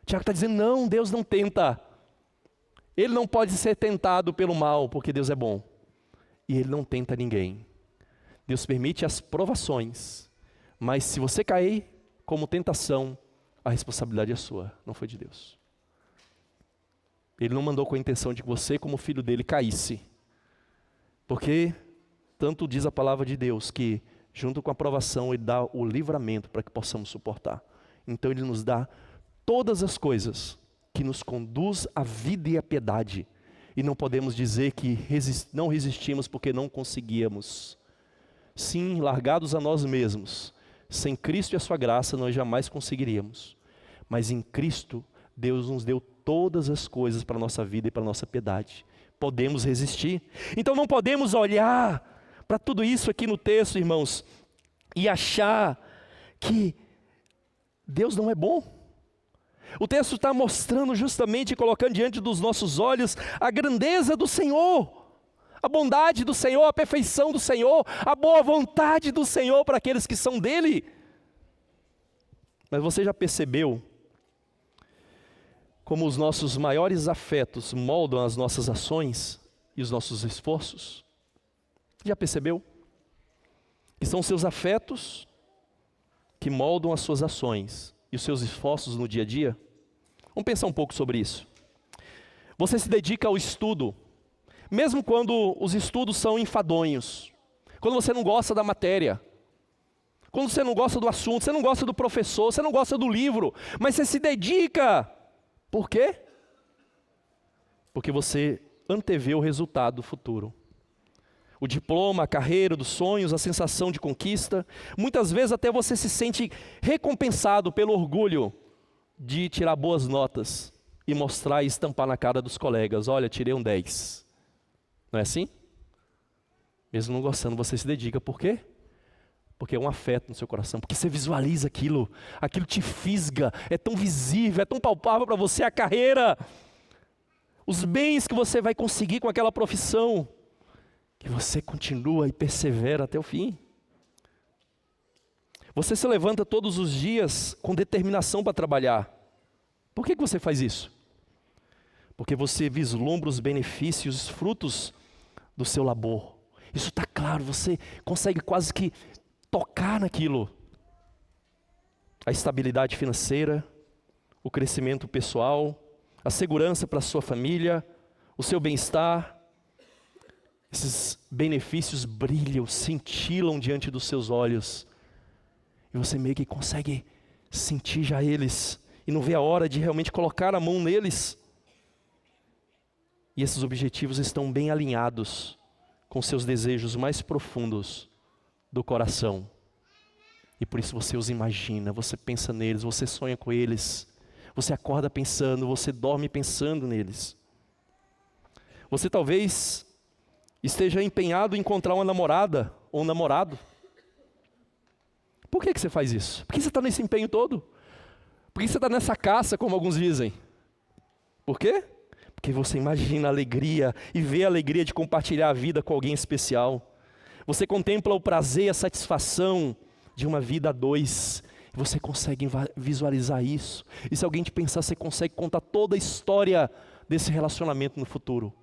Tiago está dizendo, não, Deus não tenta. Ele não pode ser tentado pelo mal, porque Deus é bom. E Ele não tenta ninguém. Deus permite as provações, mas se você cair como tentação, a responsabilidade é sua, não foi de Deus. Ele não mandou com a intenção de que você, como filho dele, caísse. Porque tanto diz a palavra de Deus que junto com a provação Ele dá o livramento para que possamos suportar. Então Ele nos dá todas as coisas que nos conduz à vida e à piedade. E não podemos dizer que não resistimos porque não conseguíamos. Sim, largados a nós mesmos, sem Cristo e a sua graça nós jamais conseguiríamos. Mas em Cristo, Deus nos deu todas as coisas para a nossa vida e para a nossa piedade. Podemos resistir. Então não podemos olhar para tudo isso aqui no texto, irmãos, e achar que Deus não é bom. O texto está mostrando justamente, colocando diante dos nossos olhos a grandeza do Senhor, a bondade do Senhor, a perfeição do Senhor, a boa vontade do Senhor para aqueles que são dele. Mas você já percebeu como os nossos maiores afetos moldam as nossas ações e os nossos esforços? Já percebeu? Que são os seus afetos que moldam as suas ações e os seus esforços no dia a dia? Vamos pensar um pouco sobre isso. Você se dedica ao estudo, mesmo quando os estudos são enfadonhos, quando você não gosta da matéria, quando você não gosta do assunto, você não gosta do professor, você não gosta do livro, mas você se dedica. Por quê? Porque você antevê o resultado futuro. O diploma, a carreira dos sonhos, a sensação de conquista. Muitas vezes até você se sente recompensado pelo orgulho de tirar boas notas e mostrar e estampar na cara dos colegas, olha, tirei um 10. Não é assim? Mesmo não gostando, você se dedica. Por quê? Porque é um afeto no seu coração, porque você visualiza aquilo, aquilo te fisga, é tão visível, é tão palpável para você a carreira, os bens que você vai conseguir com aquela profissão, que você continua e persevera até o fim. Você se levanta todos os dias com determinação para trabalhar. Por que você faz isso? Porque você vislumbra os benefícios, os frutos do seu labor. Isso está claro, você consegue quase que tocar naquilo. A estabilidade financeira, o crescimento pessoal, a segurança para a sua família, o seu bem-estar. Esses benefícios brilham, cintilam diante dos seus olhos. E você meio que consegue sentir já eles. E não vê a hora de realmente colocar a mão neles. E esses objetivos estão bem alinhados com seus desejos mais profundos do coração. E por isso você os imagina, você pensa neles, você sonha com eles. Você acorda pensando, você dorme pensando neles. Você talvez esteja empenhado em encontrar uma namorada ou um namorado. Por que você faz isso? Por que você está nesse empenho todo? Por que você está nessa caça, como alguns dizem? Por quê? Porque você imagina a alegria e vê a alegria de compartilhar a vida com alguém especial. Você contempla o prazer e a satisfação de uma vida a dois. Você consegue visualizar isso. E se alguém te pensar, você consegue contar toda a história desse relacionamento no futuro.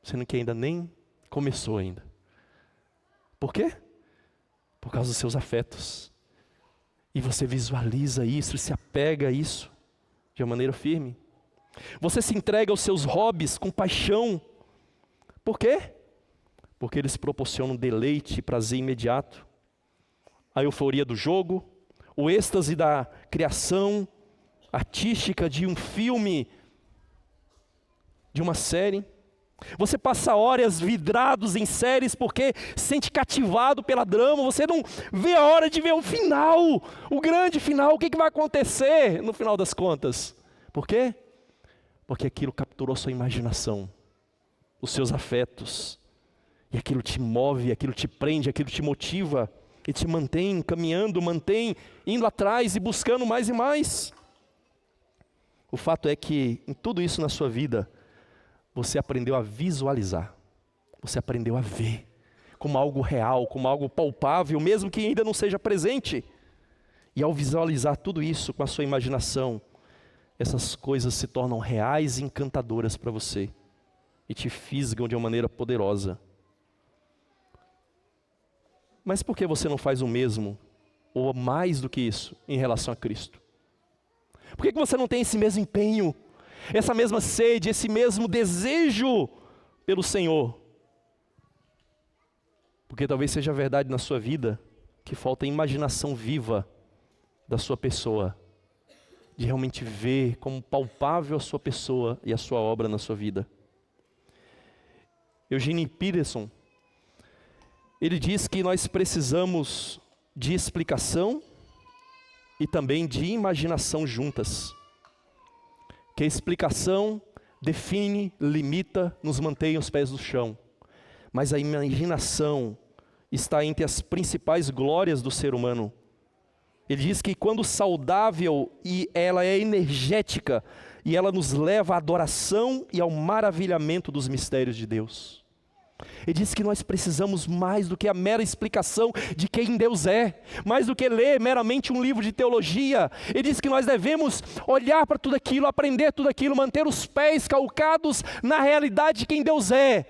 Sendo que ainda nem começou ainda. Por quê? Por causa dos seus afetos. E você visualiza isso, se apega a isso de uma maneira firme. Você se entrega aos seus hobbies com paixão. Por quê? Porque eles proporcionam deleite e prazer imediato. A euforia do jogo, o êxtase da criação artística de um filme, de uma série. Você passa horas vidrados em séries porque se sente cativado pela drama. Você não vê a hora de ver o final, o grande final, o que vai acontecer no final das contas. Por quê? Porque aquilo capturou sua imaginação, os seus afetos. E aquilo te move, aquilo te prende, aquilo te motiva. E te mantém caminhando, mantém indo atrás e buscando mais e mais. O fato é que em tudo isso na sua vida, você aprendeu a visualizar. Você aprendeu a ver como algo real, como algo palpável, mesmo que ainda não seja presente. E ao visualizar tudo isso com a sua imaginação, essas coisas se tornam reais e encantadoras para você. E te fisgam de uma maneira poderosa. Mas por que você não faz o mesmo, ou mais do que isso, em relação a Cristo? Por que você não tem esse mesmo empenho, essa mesma sede, esse mesmo desejo pelo Senhor? Porque talvez seja verdade na sua vida, que falta imaginação viva da sua pessoa, de realmente ver como palpável a sua pessoa e a sua obra na sua vida. Eugene Peterson, ele diz que nós precisamos de explicação e também de imaginação juntas. Que a explicação define, limita, nos mantém os pés no chão. Mas a imaginação está entre as principais glórias do ser humano. Ele diz que quando saudável, e ela é energética, e ela nos leva à adoração e ao maravilhamento dos mistérios de Deus. Ele diz que nós precisamos mais do que a mera explicação de quem Deus é, mais do que ler meramente um livro de teologia. Ele diz que nós devemos olhar para tudo aquilo, aprender tudo aquilo, manter os pés calcados na realidade de quem Deus é,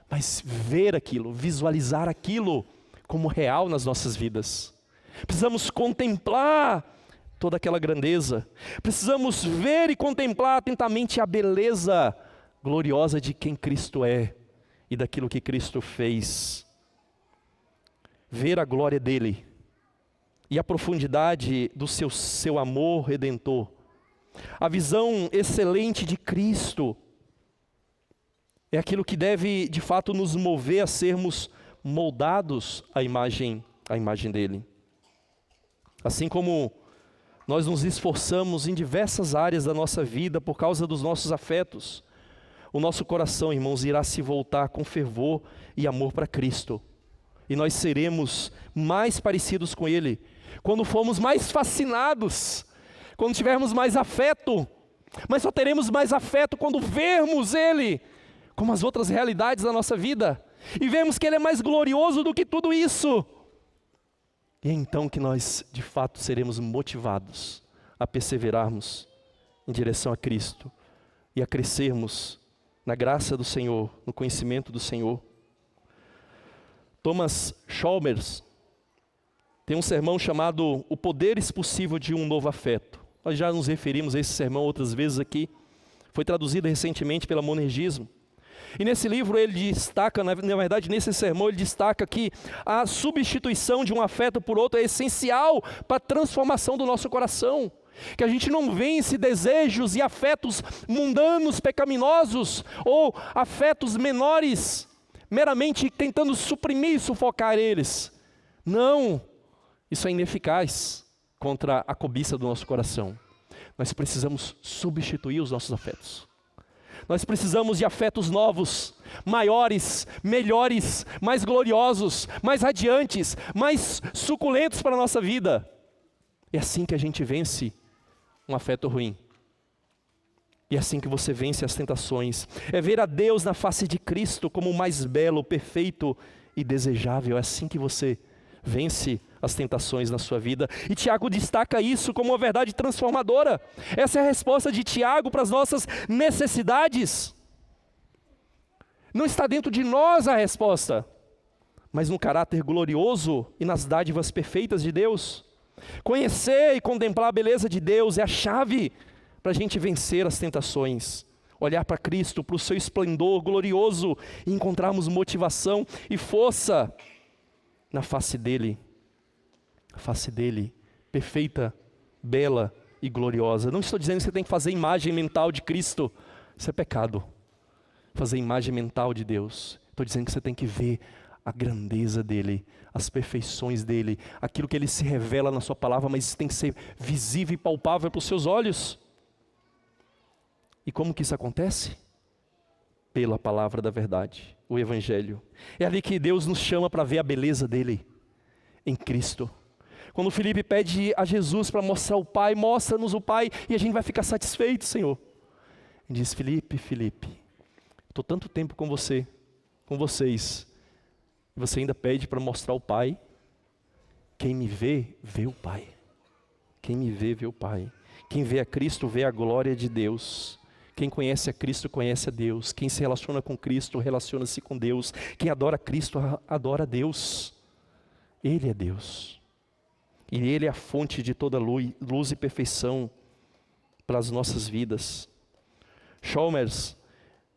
mas ver aquilo, visualizar aquilo como real nas nossas vidas. Precisamos contemplar toda aquela grandeza, precisamos ver e contemplar atentamente a beleza gloriosa de quem Cristo é e daquilo que Cristo fez. Ver a glória dele e a profundidade do seu amor redentor, a visão excelente de Cristo, é aquilo que deve de fato nos mover a sermos moldados à imagem dele. Assim como nós nos esforçamos em diversas áreas da nossa vida por causa dos nossos afetos, o nosso coração, irmãos, irá se voltar com fervor e amor para Cristo. E nós seremos mais parecidos com Ele quando formos mais fascinados, quando tivermos mais afeto. Mas só teremos mais afeto quando vermos Ele como as outras realidades da nossa vida. E vemos que Ele é mais glorioso do que tudo isso. E é então que nós, de fato, seremos motivados a perseverarmos em direção a Cristo e a crescermos na graça do Senhor, no conhecimento do Senhor. Thomas Chalmers tem um sermão chamado O Poder Expulsivo de um Novo Afeto. Nós já nos referimos a esse sermão outras vezes aqui. Foi traduzido recentemente pela Monergismo. E nesse livro ele destaca, na verdade nesse sermão ele destaca que a substituição de um afeto por outro é essencial para a transformação do nosso coração. Que a gente não vence desejos e afetos mundanos, pecaminosos, ou afetos menores, meramente tentando suprimir e sufocar eles. Não, isso é ineficaz contra a cobiça do nosso coração. Nós precisamos substituir os nossos afetos. Nós precisamos de afetos novos, maiores, melhores, mais gloriosos, mais radiantes, mais suculentos para a nossa vida. É assim que a gente vence um afeto ruim. E é assim que você vence as tentações. É ver a Deus na face de Cristo como o mais belo, perfeito e desejável. É assim que você vence as tentações na sua vida. E Tiago destaca isso como uma verdade transformadora. Essa é a resposta de Tiago para as nossas necessidades. Não está dentro de nós a resposta, mas no caráter glorioso e nas dádivas perfeitas de Deus. Conhecer e contemplar a beleza de Deus é a chave para a gente vencer as tentações. Olhar para Cristo, para o seu esplendor glorioso e encontrarmos motivação e força na face dele. A face dele, perfeita, bela e gloriosa. Não estou dizendo que você tem que fazer imagem mental de Cristo. Isso é pecado. Fazer imagem mental de Deus. Estou dizendo que você tem que ver a grandeza dele, as perfeições dele, aquilo que ele se revela na sua palavra, mas isso tem que ser visível e palpável para os seus olhos. E como que isso acontece? Pela palavra da verdade, o Evangelho. É ali que Deus nos chama para ver a beleza dele, em Cristo. Quando Filipe pede a Jesus para mostrar o Pai, mostra-nos o Pai e a gente vai ficar satisfeito, Senhor. Ele diz, Filipe, estou tanto tempo com você, com vocês, e você ainda pede para mostrar o Pai. Quem me vê, vê o Pai. Quem me vê, vê o Pai. Quem vê a Cristo, vê a glória de Deus. Quem conhece a Cristo, conhece a Deus. Quem se relaciona com Cristo, relaciona-se com Deus. Quem adora Cristo, adora a Deus. Ele é Deus. E Ele é a fonte de toda luz e perfeição para as nossas vidas. Chalmers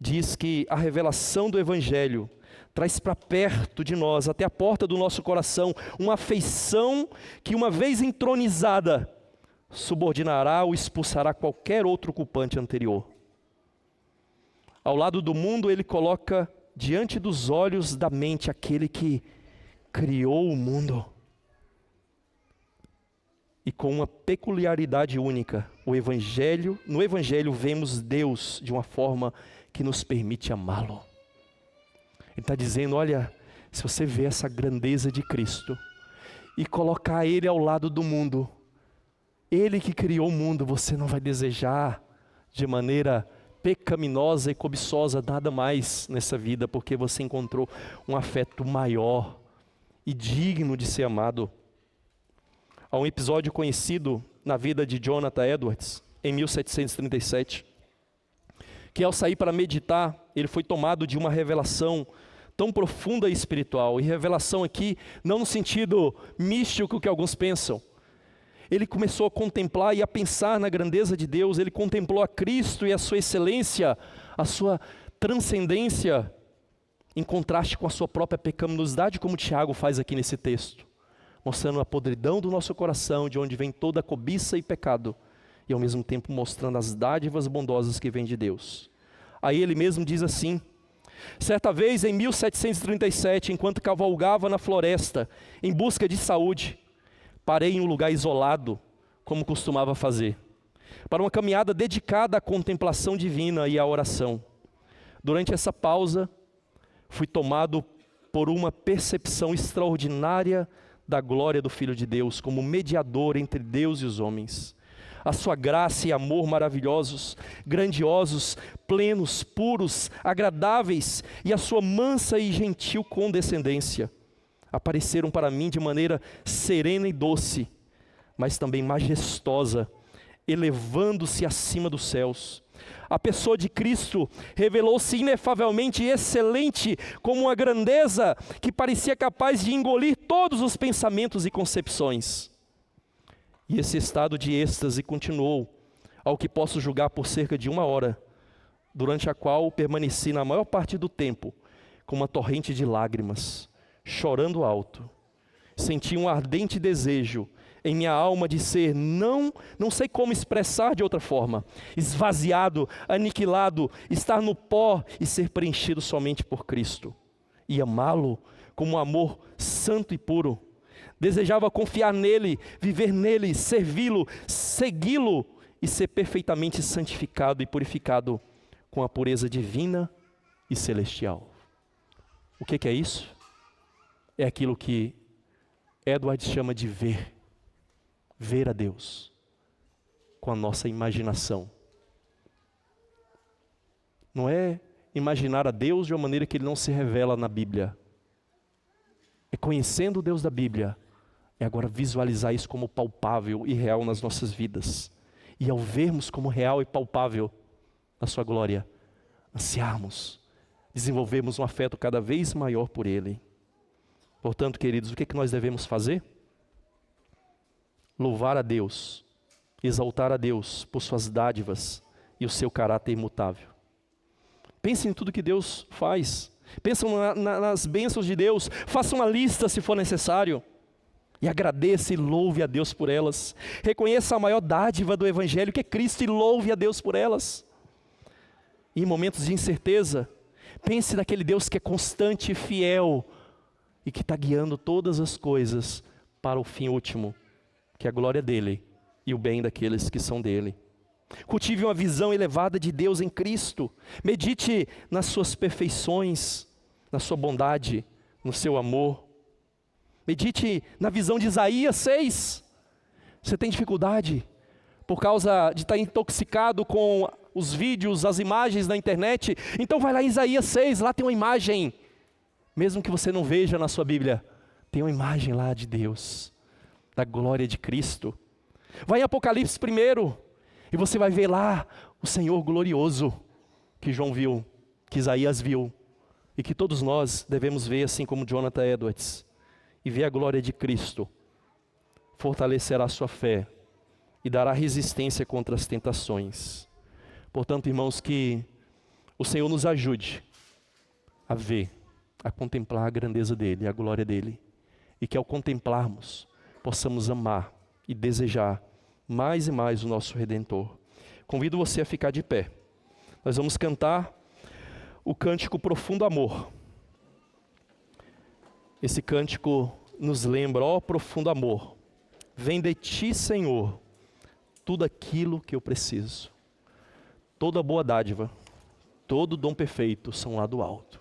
diz que a revelação do Evangelho traz para perto de nós, até a porta do nosso coração, uma afeição que, uma vez entronizada, subordinará ou expulsará qualquer outro culpante anterior. Ao lado do mundo, ele coloca diante dos olhos da mente aquele que criou o mundo. E com uma peculiaridade única, no Evangelho vemos Deus de uma forma que nos permite amá-lo. Ele está dizendo, olha, se você vê essa grandeza de Cristo e colocar Ele ao lado do mundo, Ele que criou o mundo, você não vai desejar de maneira pecaminosa e cobiçosa nada mais nessa vida, porque você encontrou um afeto maior e digno de ser amado. Há um episódio conhecido na vida de Jonathan Edwards, em 1737, que ao sair para meditar, ele foi tomado de uma revelação tão profunda e espiritual. E revelação aqui, não no sentido místico que alguns pensam. Ele começou a contemplar e a pensar na grandeza de Deus, ele contemplou a Cristo e a sua excelência, a sua transcendência, em contraste com a sua própria pecaminosidade, como Tiago faz aqui nesse texto, mostrando a podridão do nosso coração, de onde vem toda a cobiça e pecado, e ao mesmo tempo mostrando as dádivas bondosas que vêm de Deus. Aí ele mesmo diz assim, certa vez em 1737, enquanto cavalgava na floresta, em busca de saúde, parei em um lugar isolado, como costumava fazer, para uma caminhada dedicada à contemplação divina e à oração. Durante essa pausa, fui tomado por uma percepção extraordinária da glória do Filho de Deus como mediador entre Deus e os homens. A sua graça e amor maravilhosos, grandiosos, plenos, puros, agradáveis, e a sua mansa e gentil condescendência apareceram para mim de maneira serena e doce, mas também majestosa, elevando-se acima dos céus. A pessoa de Cristo revelou-se inefavelmente excelente, como uma grandeza que parecia capaz de engolir todos os pensamentos e concepções. E esse estado de êxtase continuou, ao que posso julgar, por cerca de 1 hora, durante a qual permaneci na maior parte do tempo com uma torrente de lágrimas, chorando alto. Senti um ardente desejo em minha alma de ser, não sei como expressar de outra forma, esvaziado, aniquilado, estar no pó e ser preenchido somente por Cristo, e amá-lo como um amor santo e puro. Desejava confiar nele, viver nele, servi-lo, segui-lo e ser perfeitamente santificado e purificado com a pureza divina e celestial. O que é isso? É aquilo que Edward chama de ver a Deus com a nossa imaginação. Não é imaginar a Deus de uma maneira que ele não se revela na Bíblia. É conhecendo o Deus da Bíblia, é agora visualizar isso como palpável e real nas nossas vidas. E ao vermos como real e palpável a sua glória, ansiarmos, desenvolvermos um afeto cada vez maior por Ele. Portanto, queridos, o que nós devemos fazer? Louvar a Deus, exaltar a Deus por suas dádivas e o seu caráter imutável. Pense em tudo que Deus faz. Pensem nas bênçãos de Deus. Faça uma lista se for necessário. E agradeça e louve a Deus por elas. Reconheça a maior dádiva do Evangelho, que é Cristo, e louve a Deus por elas. E em momentos de incerteza, pense naquele Deus que é constante e fiel, e que está guiando todas as coisas para o fim último, que é a glória dele e o bem daqueles que são dele. Cultive uma visão elevada de Deus em Cristo. Medite nas suas perfeições, na sua bondade, no seu amor. Medite na visão de Isaías 6. Você tem dificuldade por causa de estar intoxicado com os vídeos, as imagens na internet? Então vai lá em Isaías 6, lá tem uma imagem. Mesmo que você não veja na sua Bíblia, tem uma imagem lá de Deus, da glória de Cristo. Vai em Apocalipse 1, e você vai ver lá o Senhor glorioso, que João viu, que Isaías viu, e que todos nós devemos ver, assim como Jonathan Edwards. E ver a glória de Cristo fortalecerá a sua fé e dará resistência contra as tentações. Portanto, irmãos, que o Senhor nos ajude a ver, a contemplar a grandeza dEle, a glória dEle, e que ao contemplarmos, possamos amar e desejar mais e mais o nosso Redentor. Convido você a ficar de pé. Nós vamos cantar o cântico Profundo Amor. Esse cântico nos lembra, ó profundo amor, vem de ti, Senhor, tudo aquilo que eu preciso. Toda boa dádiva, todo dom perfeito são lá do alto.